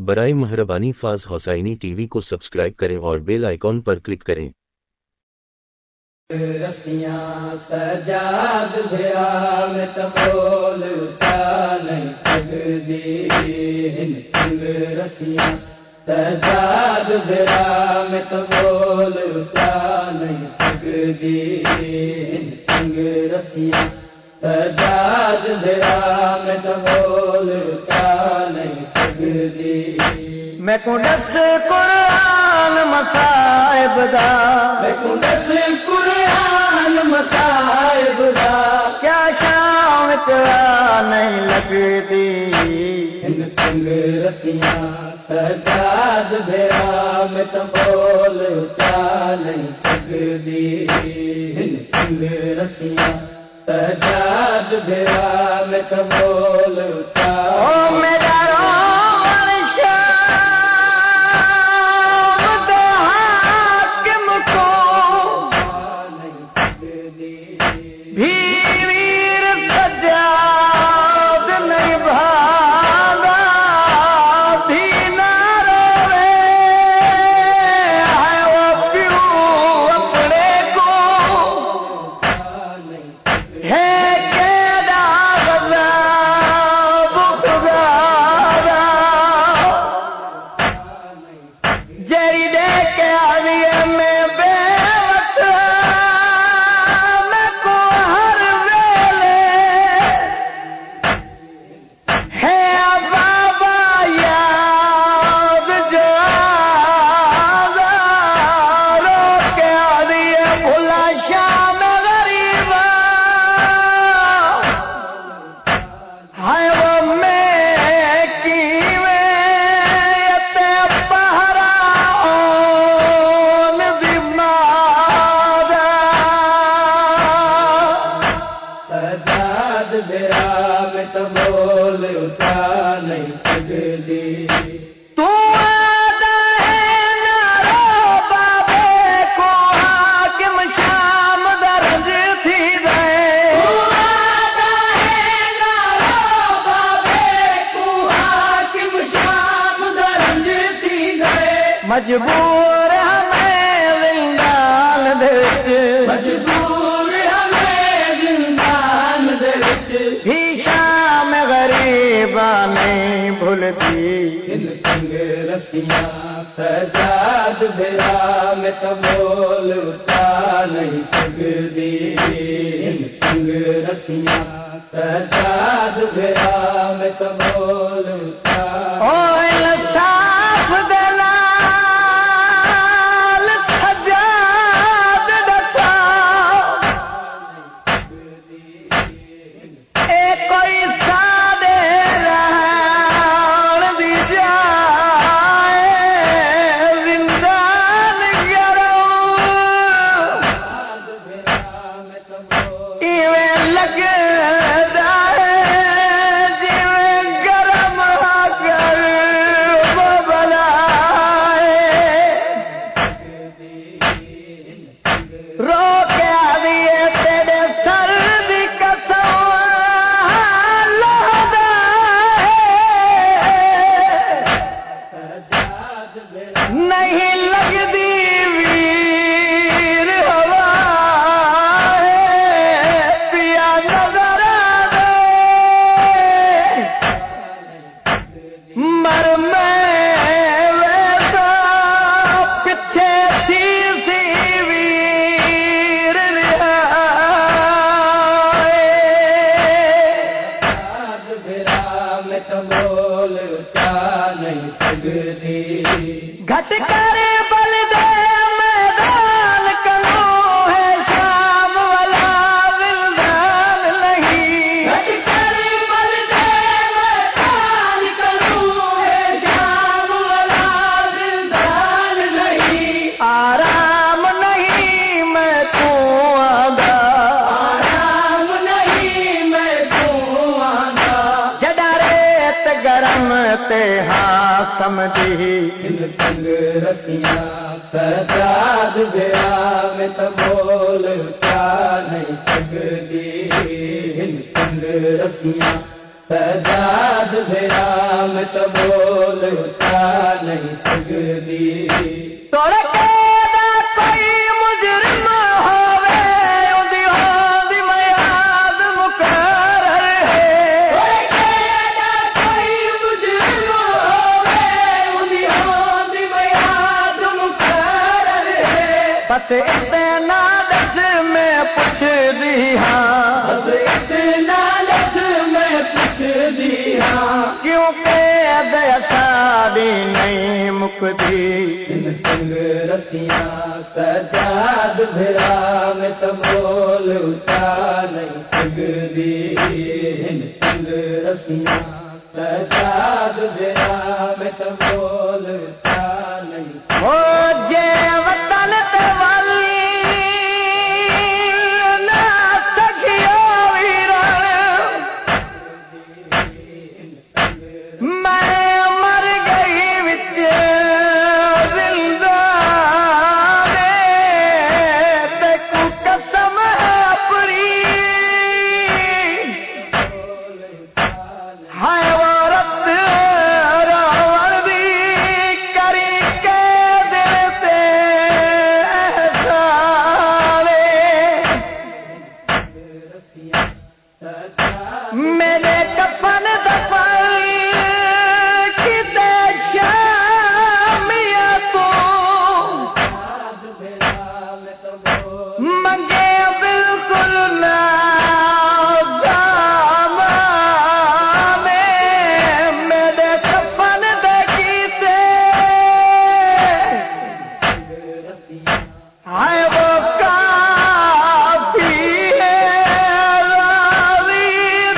बराए मेहरबानी फाज हुसैनी टीवी को सब्सक्राइब करें और बेल आइकॉन पर क्लिक करें। रस्सियाँ सजाद भिड़ा में तबोल उठा नहीं सकती, तंग रस्सियाँ सजाद भिड़ा में तबोल उठा नहीं सकती, तंग रस्सियाँ सजाद भिड़ा में तबोल उठा नहीं सकती। मैं कुंडस कुरान मसाइब दा, मैं कुंडस कुरान मसाइब दा, क्या शाम चला नहीं लगती, इन तंग रस्सियाँ सजाद भिड़ा में तबोल उठा नहीं सकती, इन तंग रस्सियाँ सजाद भिड़ा में तबोल उठा। ओ मेरा तबोल उठा नहीं सकती। तू आता है नारो बाबे को हाकिम शाम दर्ज थी गए, तू आता है नारो बाबे को हाकिम शाम दर्ज थी गए, मजबूर हमें जिंदान दे, मजबूर हमें जिंदान दे, नहीं भूलती, इन तंग रस्सियाँ सजाद भिड़ा में तबोल उठा नहीं सकती, इन तंग रस्सियाँ सजाद भिड़ा में तबोल उठा। नहीं लगती वीर हवा पिया नजर मर मैं वैसा पीछे थी सी वीर में तबोल उठा नहीं सकती। घट कर बल दे मैदान कनो है शाम वाला विल्दान नहीं, घट कर बल दे मैदान कनो है शाम वाला विल्दान नहीं, आराम नहीं मैं तू आंदा, आराम नहीं मैं तू आंदा, जदा रेत गरम ते हाँ समझी, इन तंग रस्सियाँ सजाद भिड़ा में तबोल उठा नहीं सकती, इन तंग रस्सियाँ सजाद भेरा में तो बोल उठा नहीं सकती तोड़ के ना कोई मुजरिम होवे उदी होंदी मयाद मुकर्रर है तोड़ के ना कोई मुजरिम होवे उदी होंदी मयाद मुकर्रर है बस इतना दस में पूछ दी हाँ बस इतना दस में पूछ दी हाँ क्योंकि सादी नहीं मुकदी इन तंग रसियां सजाद भेरा में तो बोल उठा नहीं सकदी इन तंग रसियां सजाद भेरा में तो बोल उठा नहीं हो जे वतन ते वाली ना सखियो वीरन मैं मर गई विच जिंदा ते को कसम अपनी हाय वो रत रावण दी करी के दिल ते एहसाने मेरे कफन दफन किते शामिया तो मंगे बिल्कुल ना ज़माने मेरे कफन दे कीते हाय वो काफी है राज़ी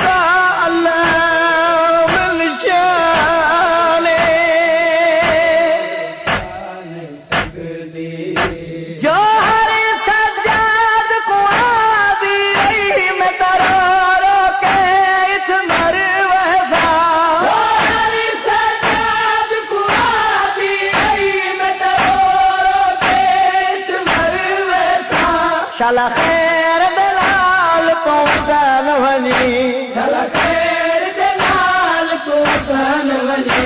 दा अल्लाह मिल जाने जो हर सजाद को आदी रही मैं तरारो के इतमर वैसा जो हर सजाद को आदी रही मैं तरारो के इतमर वैसा शाला खैर दलाल को जान वनी शाला खैर दलाल को जान वनी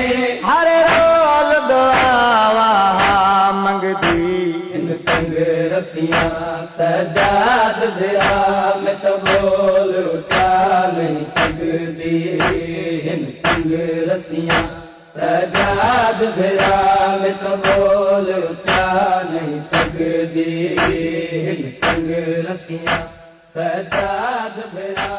हर रोज दुआ मंगदी इन तंग रसियां सजाद भेरा में तो बोल उठा नहीं सकदी इन तंग रसियां सजाद भेरा में तो बोल उठा नहीं सकदी इन तंग रसियां सजाद भेरा